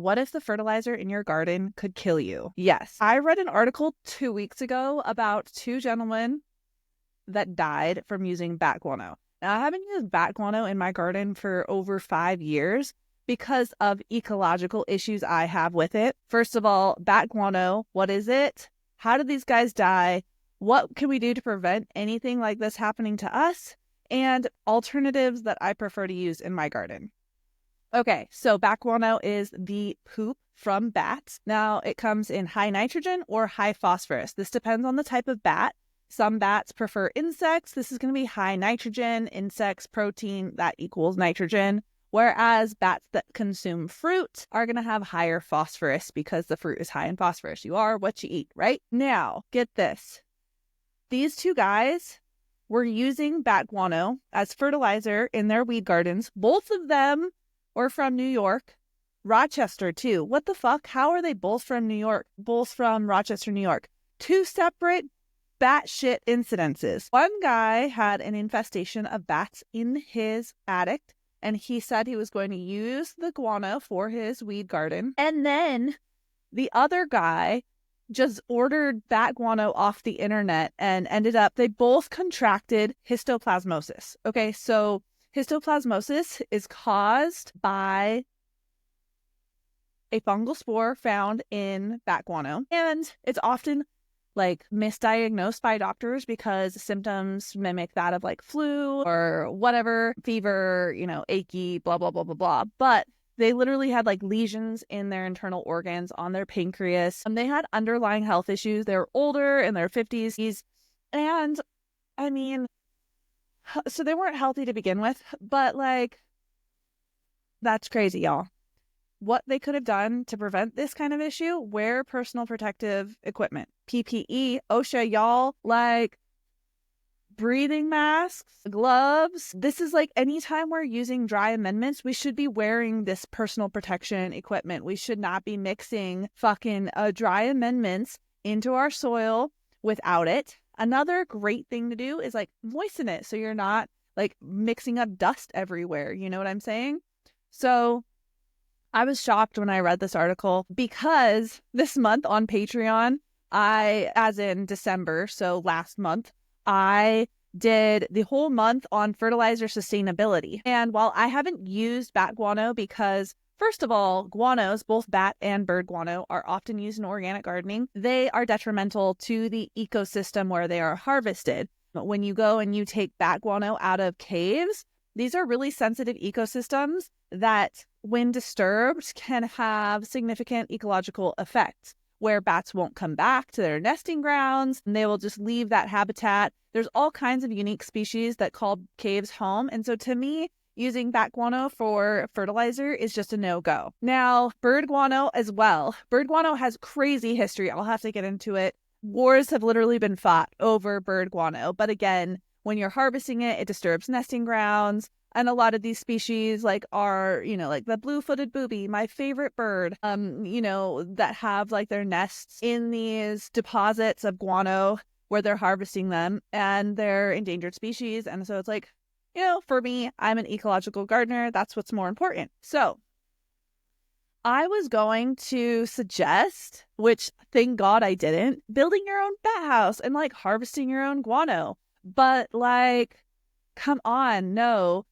what if the fertilizer in your garden could kill you? Yes. I read an article 2 weeks ago about 2 gentlemen that died from using bat guano. Now, I haven't used bat guano in my garden for over 5 years because of ecological issues I have with it. First of all, bat guano, what is it? How did these guys die? What can we do to prevent anything like this happening to us? And alternatives that I prefer to use in my garden. Okay, so bat guano is the poop from bats. Now, it comes in high nitrogen or high phosphorus. This depends on the type of bat. Some bats prefer insects. This is going to be high nitrogen. Insects, protein, that equals nitrogen. Whereas bats that consume fruit are going to have higher phosphorus because the fruit is high in phosphorus. You are what you eat, right? Now, get this. These 2 guys were using bat guano as fertilizer in their weed gardens. Both of them were from New York. Rochester, too. What the fuck? How are they both from New York? Both from Rochester, New York. 2 separate batshit incidences. One guy had an infestation of bats in his attic, and he said he was going to use the guano for his weed garden. And then the other guy just ordered bat guano off the internet and ended up, they both contracted histoplasmosis. Okay, so histoplasmosis is caused by a fungal spore found in bat guano, and it's often like misdiagnosed by doctors because symptoms mimic that of like flu or whatever, fever, achy, blah, blah, blah, blah, blah. But they literally had like lesions in their internal organs, on their pancreas. And they had underlying health issues. They were older, in their 50s. And I mean, so they weren't healthy to begin with, but like, that's crazy, y'all. What they could have done to prevent this kind of issue: wear personal protective equipment, PPE, OSHA, y'all, like breathing masks, gloves. This is like anytime we're using dry amendments, we should be wearing this personal protection equipment. We should not be mixing fucking dry amendments into our soil without it. Another great thing to do is like moisten it so you're not like mixing up dust everywhere. You know what I'm saying? So I was shocked when I read this article because this month on Patreon, as in December, so last month, I did the whole month on fertilizer sustainability. And while I haven't used bat guano because, first of all, guanos, both bat and bird guano, are often used in organic gardening, they are detrimental to the ecosystem where they are harvested. But when you go and you take bat guano out of caves, these are really sensitive ecosystems that, when disturbed, can have significant ecological effects, where bats won't come back to their nesting grounds and they will just leave that habitat. There's all kinds of unique species that call caves home. And so to me, using bat guano for fertilizer is just a no-go. Now, bird guano as well. Bird guano has crazy history. I'll have to get into it. Wars have literally been fought over bird guano. But again, when you're harvesting it, it disturbs nesting grounds. And a lot of these species are, like the blue-footed booby, my favorite bird, that have like their nests in these deposits of guano where they're harvesting them, and they're endangered species. And so it's like, for me, I'm an ecological gardener. That's what's more important. So I was going to suggest, which thank God I didn't, building your own bat house and like harvesting your own guano. But like, come on, no.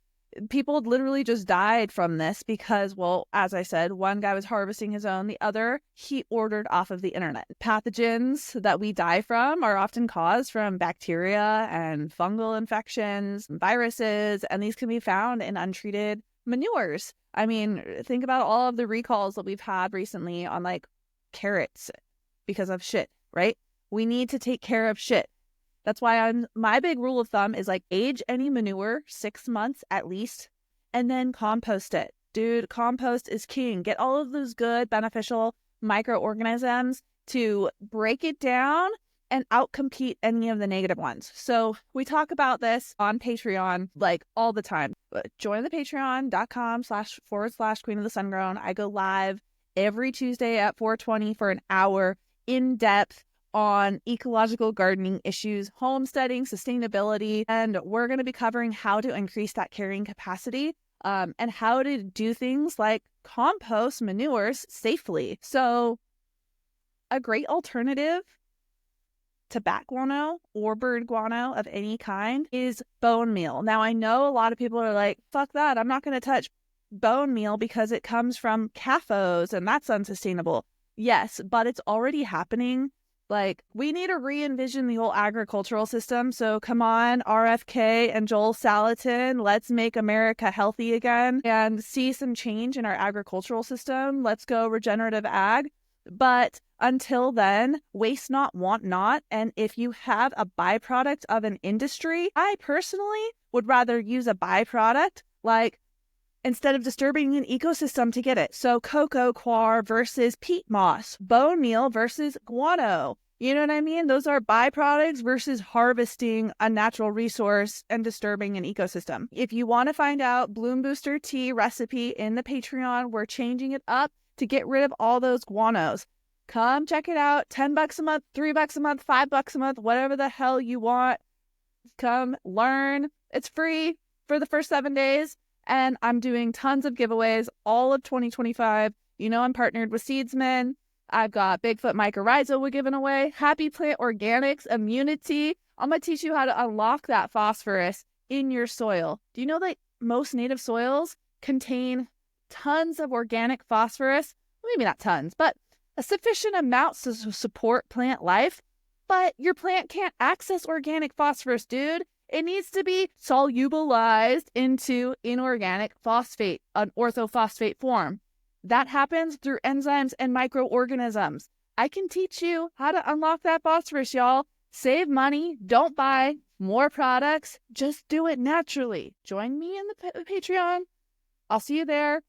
People literally just died from this because, well, as I said, one guy was harvesting his own. The other, he ordered off of the internet. Pathogens that we die from are often caused from bacteria and fungal infections, viruses, and these can be found in untreated manures. I mean, think about all of the recalls that we've had recently on like carrots because of shit, right? We need to take care of shit. That's why my big rule of thumb is like age any manure 6 months at least, and then compost it. Dude, compost is king. Get all of those good, beneficial microorganisms to break it down and outcompete any of the negative ones. So we talk about this on Patreon like all the time. Join the patreon.com//Queen of the Sungrown. I go live every Tuesday at 4:20 for an hour in depth on ecological gardening issues, homesteading, sustainability, and we're going to be covering how to increase that carrying capacity and how to do things like compost manures safely. So a great alternative to bat guano or bird guano of any kind is bone meal. Now, I know a lot of people are like, fuck that, I'm not going to touch bone meal because it comes from CAFOs and that's unsustainable. Yes, but it's already happening. Like, we need to re-envision the whole agricultural system. So come on, RFK and Joel Salatin, let's make America healthy again and see some change in our agricultural system. Let's go regenerative ag. But until then, waste not, want not. And if you have a byproduct of an industry, I personally would rather use a byproduct, like, instead of disturbing an ecosystem to get it. So cocoa coir versus peat moss, bone meal versus guano. You know what I mean? Those are byproducts versus harvesting a natural resource and disturbing an ecosystem. If you want to find out Bloom Booster tea recipe in the Patreon, we're changing it up to get rid of all those guanos. Come check it out. $10 a month, $3 a month, $5 a month, whatever the hell you want. Come learn. It's free for the first 7 days. And I'm doing tons of giveaways all of 2025. You know, I'm partnered with Seedsman. I've got Bigfoot mycorrhiza we're giving away. Happy Plant Organics Immunity. I'm going to teach you how to unlock that phosphorus in your soil. Do you know that most native soils contain tons of organic phosphorus? Maybe not tons, but a sufficient amount to support plant life. But your plant can't access organic phosphorus, dude. It needs to be solubilized into inorganic phosphate, an orthophosphate form. That happens through enzymes and microorganisms. I can teach you how to unlock that phosphorus, y'all. Save money. Don't buy more products. Just do it naturally. Join me in the Patreon. I'll see you there.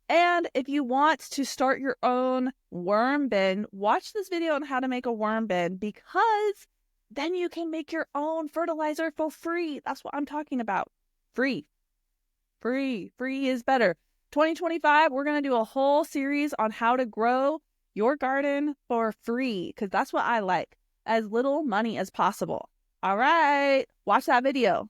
And if you want to start your own worm bin, watch this video on how to make a worm bin, because then you can make your own fertilizer for free. That's what I'm talking about. Free. Free is better. 2025, we're going to do a whole series on how to grow your garden for free, because that's what I like. As little money as possible. All right. Watch that video.